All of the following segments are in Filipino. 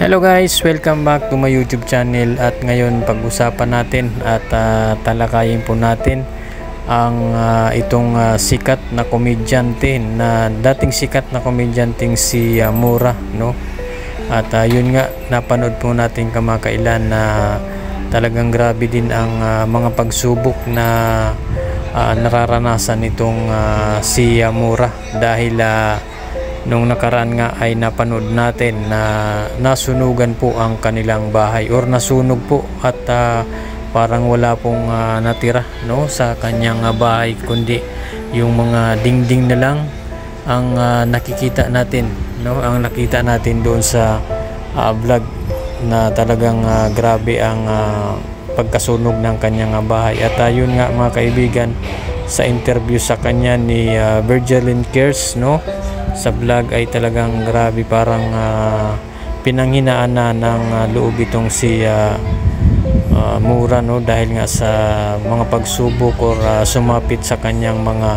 Hello guys, welcome back to my YouTube channel. At ngayon pag-usapan natin at talakayin po natin ang itong sikat na komedyante na dating sikat na komedyanteng si Mura, no? At yun nga, napanood po natin kamakailan na talagang grabe din ang mga pagsubok na nararanasan itong si Mura dahil nung nakaraan nga ay napanood natin na nasunugan po ang kanilang bahay or nasunog po at parang wala pong natira, no, sa kanyang bahay, kundi yung mga dingding na lang ang nakikita natin, no, ang nakita natin doon sa vlog na talagang grabe ang pagkasunog ng kanyang bahay. At yun nga mga kaibigan, sa interview sa kanya ni Virgilin Cares, no, sa vlog ay talagang grabe, parang pinanghinaan na ng loob itong si Mura, no, dahil nga sa mga pagsubok or sumapit sa kanyang mga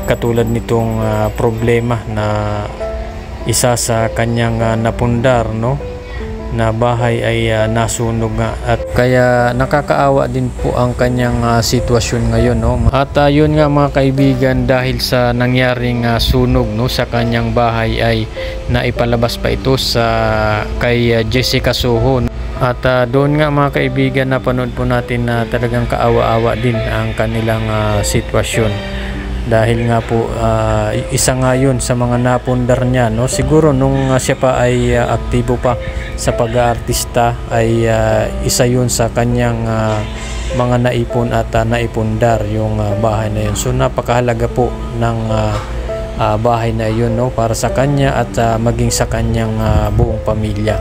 katulad nitong problema na isa sa kanyang napundar, no, na bahay ay nasunog nga. At kaya nakakaawa din po ang kanyang sitwasyon ngayon, no. At yun nga mga kaibigan, dahil sa nangyaring sunog, no, sa kanyang bahay ay naipalabas pa ito sa kay Jessica Soho. At doon nga mga kaibigan, napanood po natin na talagang kaawa-awa din ang kanilang sitwasyon. Dahil nga po isa nga yun sa mga napundar niya, no? Siguro nung siya pa ay aktibo pa sa pag-aartista ay isa yun sa kanyang mga naipon at naipundar yung bahay na yun. So napakahalaga po ng bahay na yun, no, para sa kanya at maging sa kanyang buong pamilya.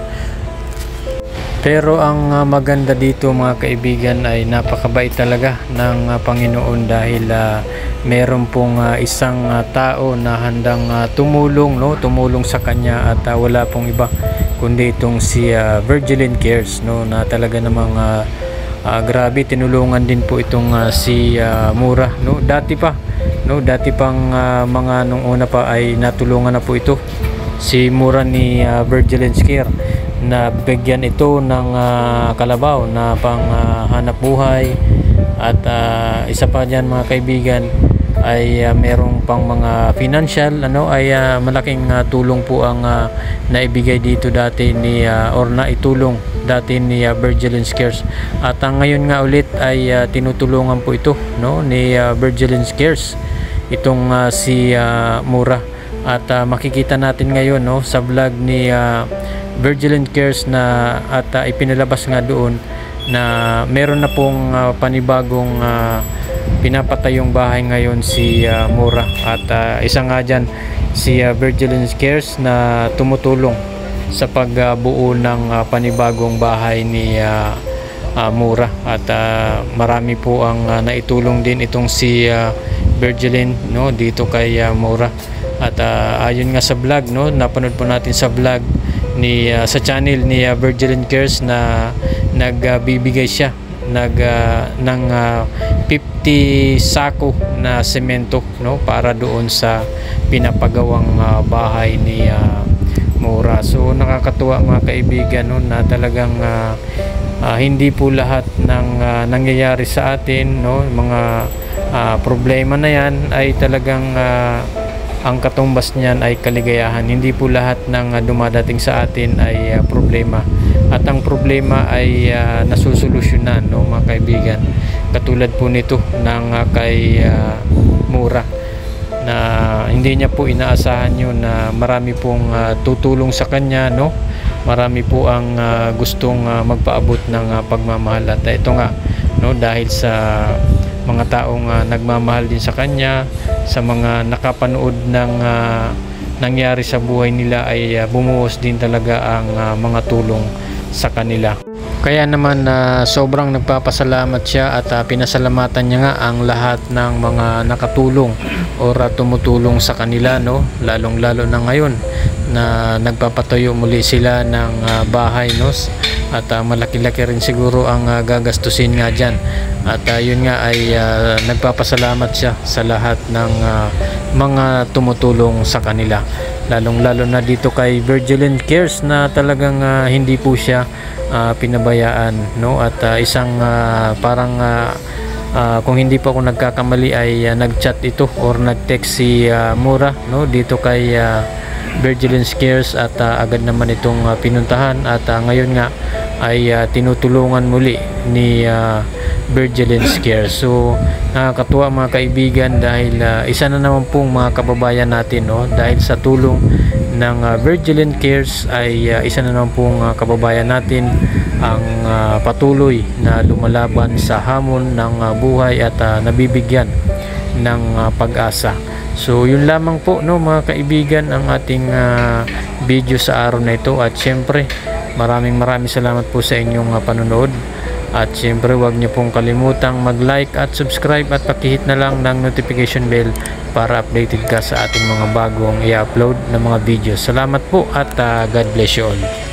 Pero ang maganda dito mga kaibigan ay napakabait talaga ng Panginoon, dahil meron pong isang tao na handang tumulong, no, tumulong sa kanya, at wala pong iba kundi itong si Virgilin Cares, no, na talaga namang grabe, tinulungan din po itong si Mura, no, dati pa, no, dati pang mga nung una pa ay natulungan na po ito si Mura ni Virgilin Cares na bigyan ito ng kalabaw na pang hanap buhay. At isa pa dyan mga kaibigan ay merong pang mga financial, ano, ay malaking tulong po ang naibigay dito dati ni or naitulong dati ni Virgilin Cares. At ngayon nga ulit ay tinutulungan po ito, no, ni Virgilin Cares itong si Mura. At makikita natin ngayon, no, sa vlog ni Virgilin Cares na at ipinalabas nga doon na meron na pong panibagong pinapatayong bahay ngayon si Mura. At isa nga dyan si Virgilin Cares na tumutulong sa pagbuo ng panibagong bahay ni Mura. At marami po ang naitulong din itong si Virgilin, no, dito kay Mura. At ayon nga sa vlog, no, napanood po natin sa vlog ni sa channel ni Virgilin Cares na nagbibigay siya ng 50 sako na semento, no, para doon sa pinapagawang bahay ni Mura. So nakakatuwa mga kaibigan, no, na talagang hindi po lahat ng nangyayari sa atin, no, mga problema na yan ay talagang ang katumbas niyan ay kaligayahan. Hindi po lahat ng dumadating sa atin ay problema, at ang problema ay nasusolusyonan, no, mga kaibigan. Katulad po nito ng kay Mura, na hindi niya po inaasahan yun na marami pong tutulong sa kanya, no, marami po ang gustong magpaabot ng pagmamahal. At ito nga, no, dahil sa mga taong nagmamahal din sa kanya, sa mga nakapanood ng nangyari sa buhay nila, ay bumuhos din talaga ang mga tulong sa kanila. Kaya naman sobrang nagpapasalamat siya at pinasalamatan niya nga ang lahat ng mga nakatulong o tumutulong sa kanila, no, lalong lalo na ngayon na nagpapatayo muli sila ng bahay, no, at malaki-laki rin siguro ang gagastusin nga dyan. At yun nga ay nagpapasalamat siya sa lahat ng mga tumutulong sa kanila, lalong lalo na dito kay Virgilin Cares na talagang hindi po siya pinabayaan, no, at isang parang kung hindi pa ako nagkakamali ay nagchat ito or nagtext si Mura, no, dito kay Virgilin Cares at agad naman itong pinuntahan at ngayon nga ay tinutulungan muli ni Virgilin Cares. So nakakatuwa mga kaibigan dahil isa na naman pong mga kababayan natin, no, dahil sa tulong ng Virgilin Cares ay isa na naman pong kababayan natin ang patuloy na lumalaban sa hamon ng buhay at nabibigyan ng pag-asa. So yun lamang po, no, mga kaibigan, ang ating video sa araw na ito. At syempre maraming salamat po sa inyong panonood. At syempre huwag niyo pong kalimutang mag-like at subscribe at pakihit na lang ng notification bell para updated ka sa ating mga bagong i-upload na mga videos. Salamat po at God bless you all.